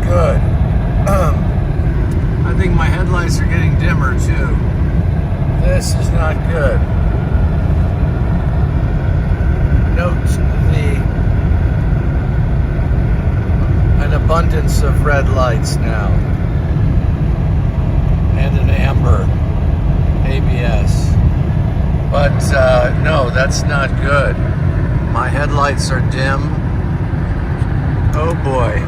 good. I think my headlights are getting dimmer too. This is not good. Note an abundance of red lights now. And an amber ABS. But no, that's not good. My headlights are dim. Oh boy.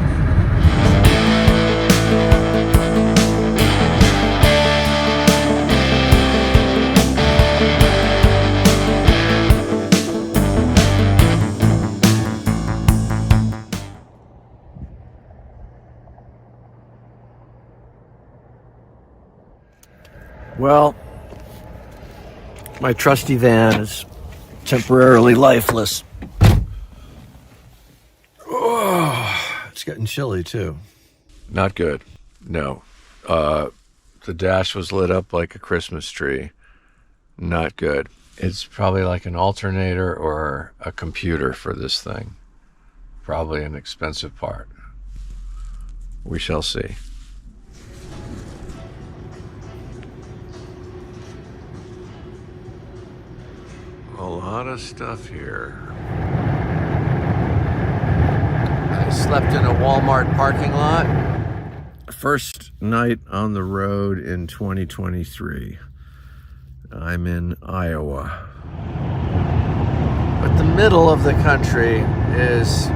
Well, my trusty van is temporarily lifeless. Oh, it's getting chilly too. Not good. No. The dash was lit up like a Christmas tree. Not good. It's probably like an alternator or a computer for this thing. Probably an expensive part. We shall see. A lot of stuff here. I slept in a Walmart parking lot. First night on the road in 2023. I'm in Iowa. But the middle of the country is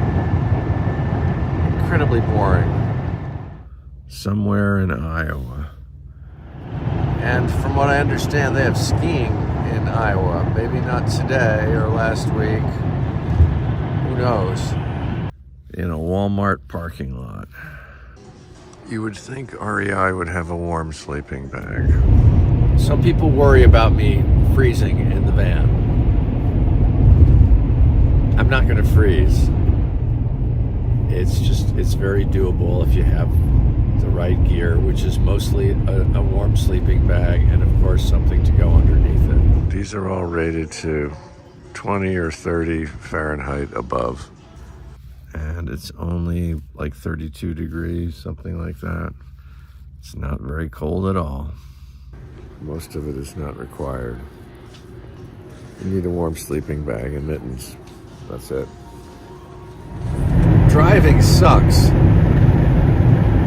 incredibly boring. Somewhere in Iowa. And from what I understand, they have skiing in Iowa. Maybe not today or last week. Who knows? In a Walmart parking lot. You would think REI would have a warm sleeping bag. Some people worry about me freezing in the van. I'm not going to freeze. It's very doable if you have the right gear, which is mostly a warm sleeping bag and of course something to go underneath it. These are all rated to 20 or 30 Fahrenheit above. And it's only like 32 degrees, something like that. It's not very cold at all. Most of it is not required. You need a warm sleeping bag and mittens. That's it. Driving sucks.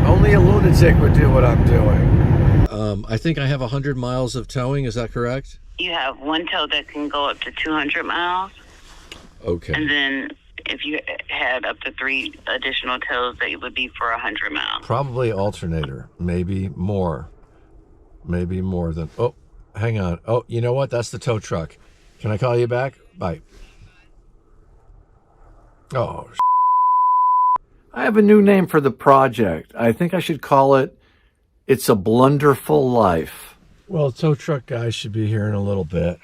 Only a lunatic would do what I'm doing. I think I have 100 miles of towing, is that correct? You have one tow that can go up to 200 miles. Okay. And then if you had up to 3 additional tows, that would be for 100 miles. Probably alternator, maybe more. Maybe more than, oh, hang on. Oh, you know what? That's the tow truck. Can I call you back? Bye. Oh, I have a new name for the project. I think I should call it, It's a Blunder Full Life. Well, tow truck guy should be here in a little bit.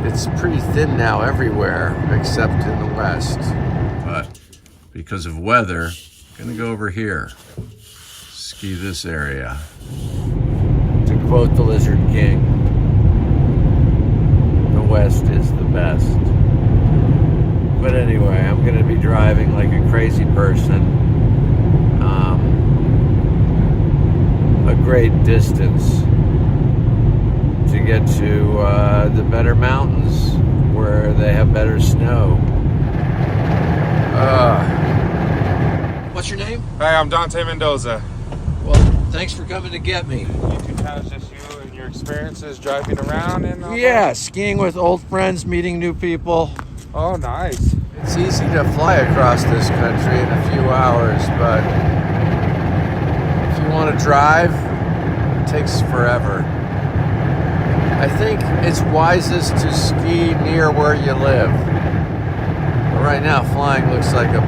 It's pretty thin now everywhere except in the west. But because of weather, I'm gonna go over here. Ski this area. To quote the Lizard King, the west is the best. But anyway, I'm gonna be driving like a crazy person. A great distance to get to the better mountains where they have better snow. What's your name? Hi, I'm Dante Mendoza. Well, thanks for coming to get me. YouTube channel is just you and your experiences driving around and all Yeah, that? skiing with old friends, meeting new people. Oh, nice. It's easy to fly across this country in a few hours, but if you want to drive, it takes forever. I think it's wisest to ski near where you live. But right now, flying looks like a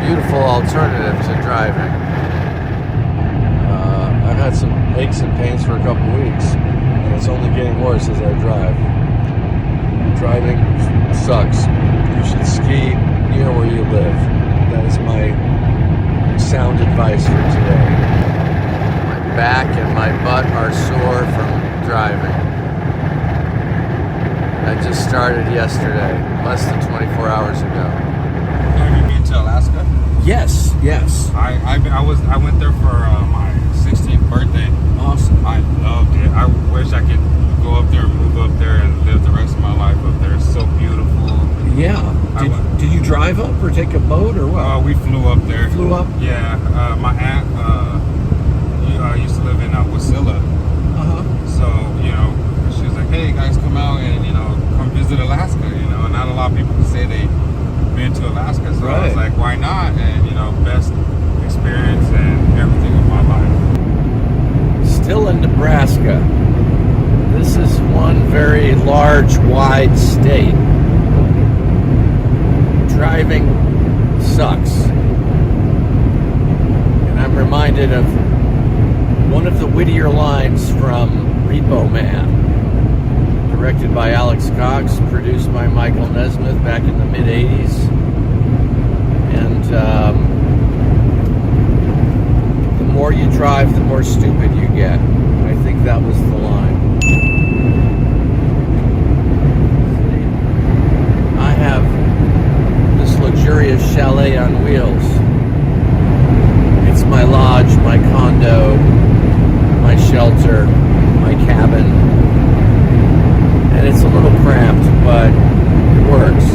beautiful alternative to driving. I've had some aches and pains for a couple weeks, and it's only getting worse as I drive. Driving sucks. You should ski near where you live. That is my sound advice for today. My back and my butt are sore from driving. I just started yesterday, less than 24 hours ago. Have you been to Alaska? Yes, yes. I went there for my 16th birthday. Awesome. I loved it. I wish I could go up there and move up there and live the rest of my life up there. It's so beautiful. Yeah. Did you drive up or take a boat or what? We flew up there. Flew up? Yeah. My aunt used to live in Wasilla. So, she was like, hey, guys, come out and, come visit Alaska, and not a lot of people can say they've been to Alaska. So I was like, why not? And, best experience and everything of my life. Still in Nebraska. This is one very large, wide state. Driving sucks. And I'm reminded of one of the wittier lines from Repo Man, directed by Alex Cox, produced by Michael Nesmith back in the mid-'80s. And the more you drive, the more stupid you get. I think that was the line. I have this luxurious chalet on wheels. It's my lodge, my condo, my shelter, my cabin. And it's a little cramped, but it works.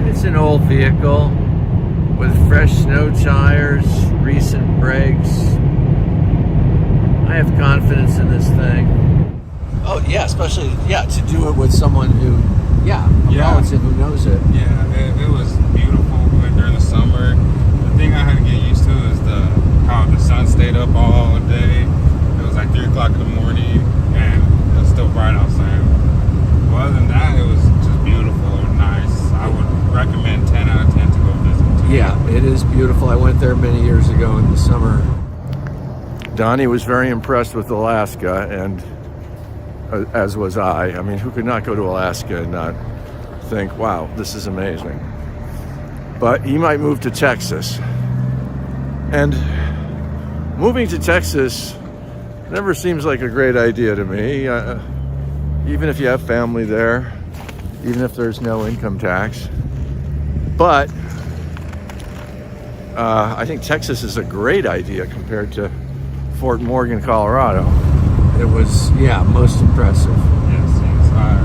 It's an old vehicle with fresh snow tires, recent brakes. I have confidence in this thing. Oh yeah, especially to do it with someone who, a relative who knows it. Yeah, it was beautiful during the summer. The thing I had to get used to is how the sun stayed up all day. It was like 3 o'clock in the morning, and it was still bright outside. But other than that, it was just beautiful and nice. I would recommend 10 out of 10 to go visit. Yeah, it is beautiful. I went there many years ago in the summer. Donnie was very impressed with Alaska, and as was I. I mean, who could not go to Alaska and not think, wow, this is amazing? But he might move to Texas. And moving to Texas never seems like a great idea to me. Even if you have family there, even if there's no income tax. But I think Texas is a great idea compared to Fort Morgan, Colorado. It was, most impressive. Yes.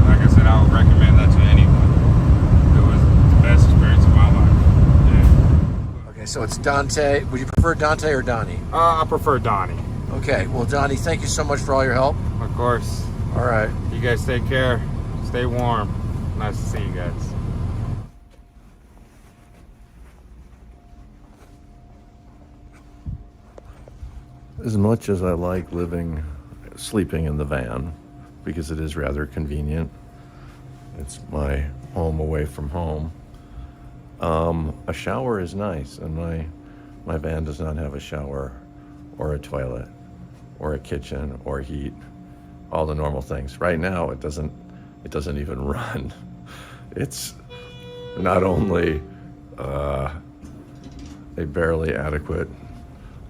Like I said, I would recommend that to anyone. It was the best experience of my life. Yeah. Okay, so it's Dante. Would you prefer Dante or Donnie? I prefer Donnie. Okay, well, Donnie, thank you so much for all your help. Of course. All right. You guys take care. Stay warm. Nice to see you guys. As much as I like sleeping in the van, because it is rather convenient, it's my home away from home, a shower is nice, and my van does not have a shower or a toilet or a kitchen or heat, all the normal things. Right now it doesn't even run. It's not only a barely adequate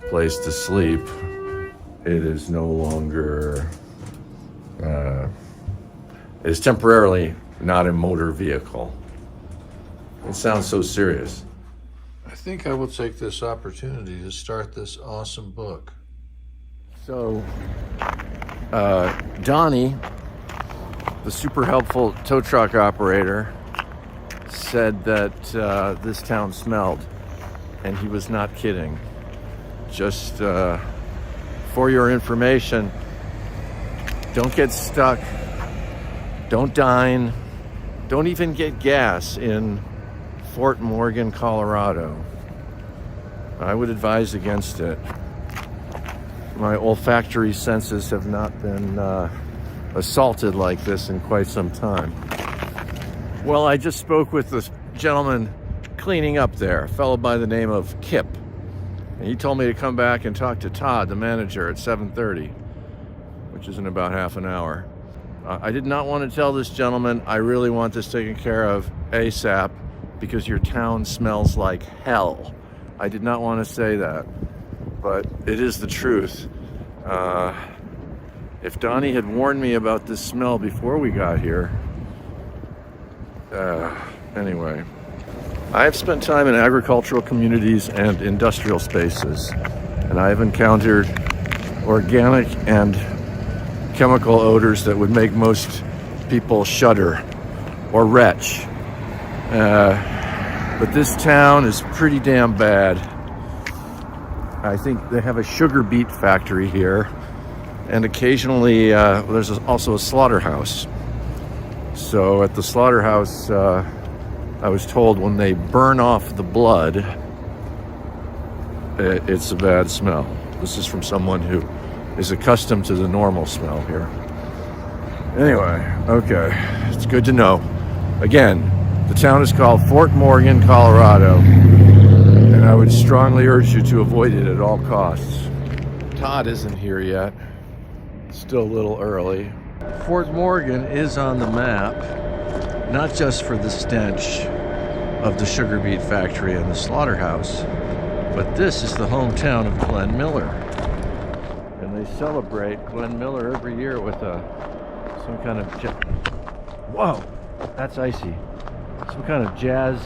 place to sleep, it is no longer, it is temporarily not a motor vehicle. It sounds so serious. I think I will take this opportunity to start this awesome book. So, Donnie, the super helpful tow truck operator, said that this town smelled, and he was not kidding. Just for your information, don't get stuck, don't dine, don't even get gas in Fort Morgan, Colorado. I would advise against it. My olfactory senses have not been assaulted like this in quite some time. Well, I just spoke with this gentleman cleaning up there, a fellow by the name of Kip. And he told me to come back and talk to Todd, the manager, at 7:30, which is in about half an hour. I did not want to tell this gentleman I really want this taken care of ASAP because your town smells like hell. I did not want to say that, but it is the truth. If Donnie had warned me about this smell before we got here, anyway. I have spent time in agricultural communities and industrial spaces, and I have encountered organic and chemical odors that would make most people shudder or retch. But this town is pretty damn bad. I think they have a sugar beet factory here, and occasionally there's also a slaughterhouse. So at the slaughterhouse, I was told when they burn off the blood, it's a bad smell. This is from someone who is accustomed to the normal smell here. Anyway, okay, it's good to know. Again, the town is called Fort Morgan, Colorado, and I would strongly urge you to avoid it at all costs. Todd isn't here yet. It's still a little early. Fort Morgan is on the map, not just for the stench of the sugar beet factory and the slaughterhouse, but this is the hometown of Glenn Miller. And they celebrate Glenn Miller every year with some kind of whoa, that's icy. Some kind of jazz,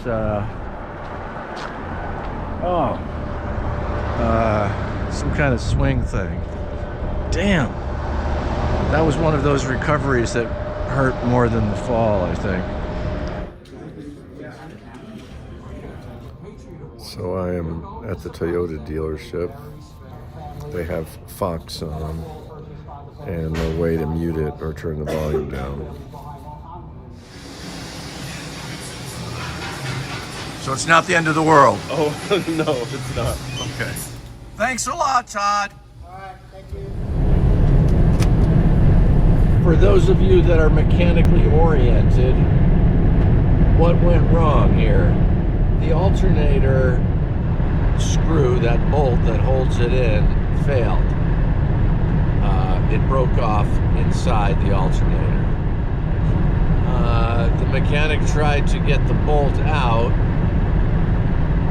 some kind of swing thing. Damn, that was one of those recoveries that hurt more than the fall, I think. So I am at the Toyota dealership. They have Fox on, and no way to mute it or turn the volume down. So it's not the end of the world. Oh, no, it's not. Okay. Thanks a lot, Todd. All right, thank you. For those of you that are mechanically oriented, what went wrong here? The alternator screw, that bolt that holds it in, failed. It broke off inside the alternator. The mechanic tried to get the bolt out,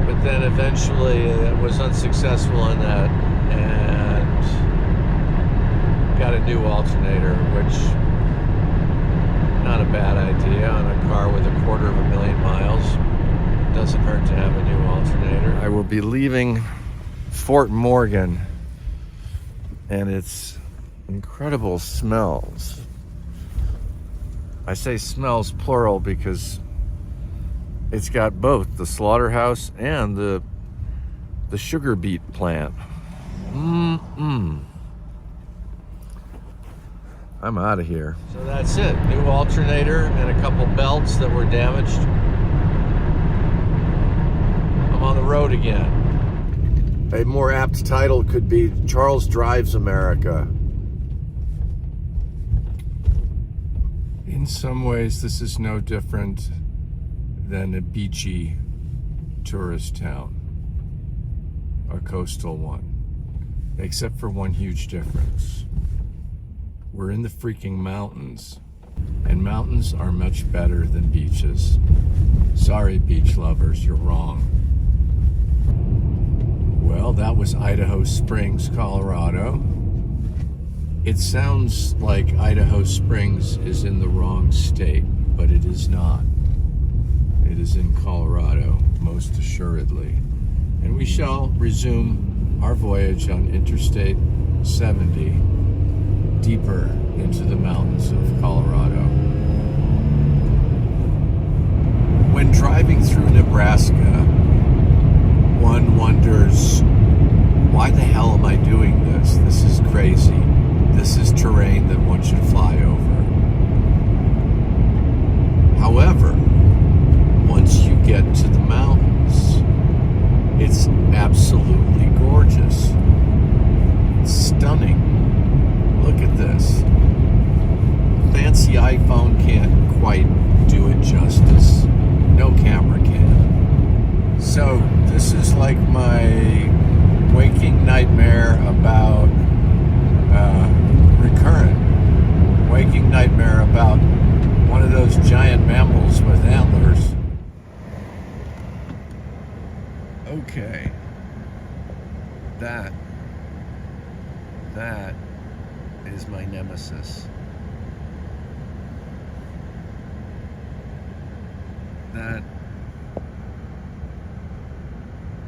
but then eventually it was unsuccessful in that and got a new alternator, which not a bad idea on a car with 250,000 miles. Doesn't hurt to have a new alternator. I will be leaving Fort Morgan, and its incredible smells. I say smells plural because it's got both the slaughterhouse and the sugar beet plant. I'm out of here. So that's it. New alternator and a couple belts that were damaged. I'm on the road again. A more apt title could be Charles Drives America. In some ways, this is no different than a beachy tourist town, a coastal one, except for one huge difference. We're in the freaking mountains, and mountains are much better than beaches. Sorry, beach lovers, you're wrong. Well, that was Idaho Springs, Colorado. It sounds like Idaho Springs is in the wrong state, but it is not. It is in Colorado, most assuredly. And we shall resume our voyage on Interstate 70, deeper into the mountains of Colorado. When driving through Nebraska, one wonders, why the hell am I doing this? This is crazy. This is terrain that one should fly over. However, once you get to the mountains, it's absolutely gorgeous. It's stunning. Look at this. Fancy iPhone can't quite do it justice. No camera can. So this is like my waking nightmare about recurrent waking nightmare about one of those giant mammals with antlers. Okay. That is my nemesis.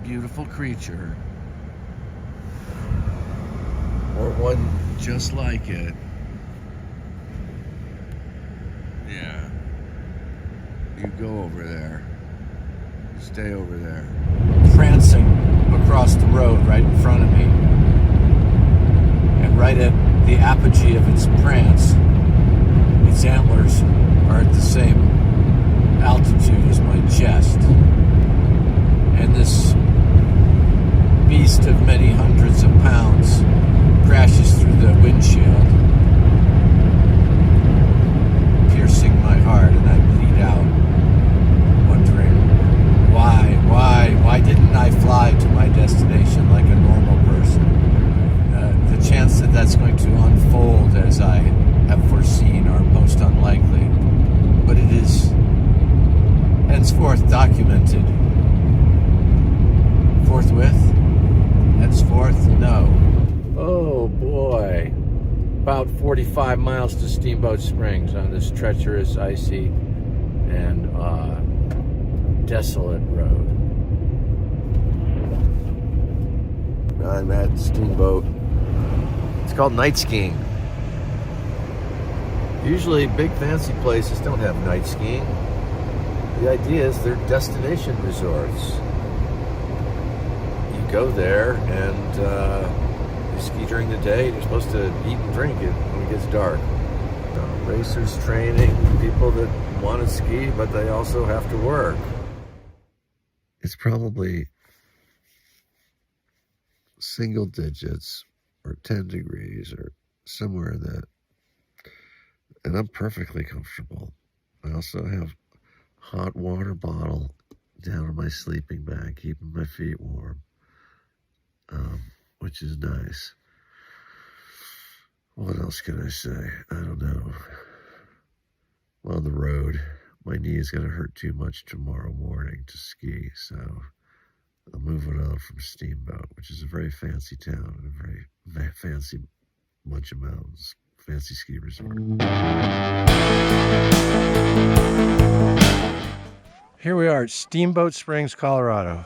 beautiful creature, or one just like it. Yeah. You go over there. Stay over there. Prancing across the road right in front of me. And right at the apogee of its prance, its antlers are at the same altitude as my chest. And this beast of many hundreds of pounds crashes through the windshield, piercing my heart, and I bleed out, wondering why didn't I fly to my destination like a normal person? The chance that that's going to unfold as I have foreseen are most unlikely, but it is henceforth documented. Forthwith? Henceforth? No. Oh boy. About 45 miles to Steamboat Springs on this treacherous, icy, and desolate road. I'm at Steamboat. It's called night skiing. Usually big fancy places don't have night skiing. The idea is they're destination resorts. You go there and you ski during the day. You're supposed to eat and drink it when it gets dark. Racers training, people that want to ski, but they also have to work. It's probably single digits or 10 degrees or somewhere in that. And I'm perfectly comfortable. I also have a hot water bottle down in my sleeping bag, keeping my feet warm, which is nice. What else can I say? I don't know. On the road, my knee is going to hurt too much tomorrow morning to ski, so I'm moving on from Steamboat, which is a very fancy town and a very fancy bunch of mountains, fancy ski resort. Here we are at Steamboat Springs, Colorado.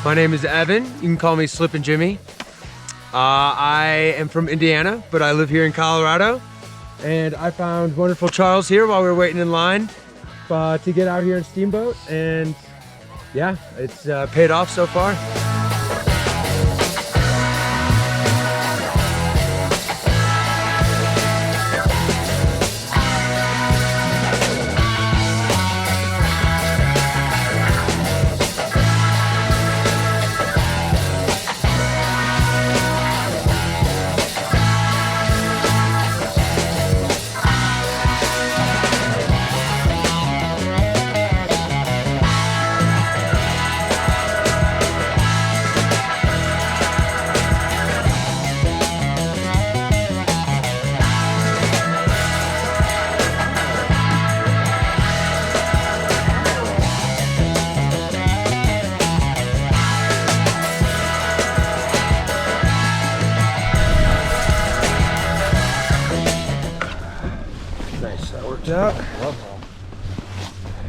My name is Evan. You can call me Slippin' Jimmy. I am from Indiana, but I live here in Colorado. And I found wonderful Charles here while we were waiting in line to get out here in Steamboat. And yeah, it's paid off so far. Out.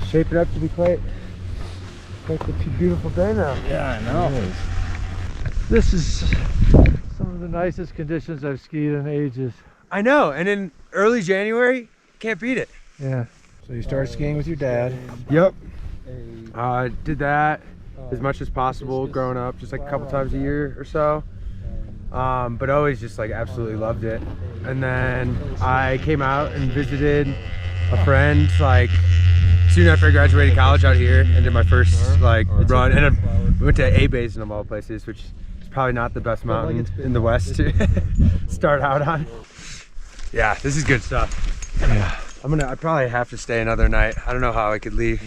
Shaping up to be quite a beautiful day now. Yeah, I know. This is some of the nicest conditions I've skied in ages. I know, and in early January, can't beat it. Yeah. So you started skiing with your dad. Yep. Did that as much as possible growing up, just like a couple times a year or so. But always just like absolutely loved it. And then I came out and visited a friend like soon after I graduated college out here and did my first like run, and I went to A-Basin of all places, which is probably not the best mountain in the West to start out on. Yeah, this is good stuff. Yeah. I probably have to stay another night. I don't know how I could leave.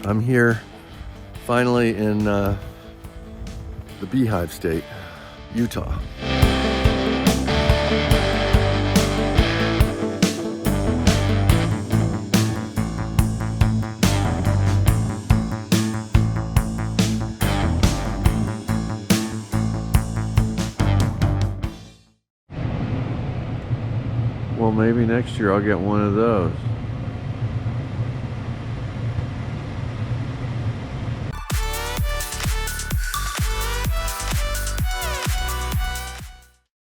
I'm here finally in the Beehive State, Utah. Well, maybe next year I'll get one of those.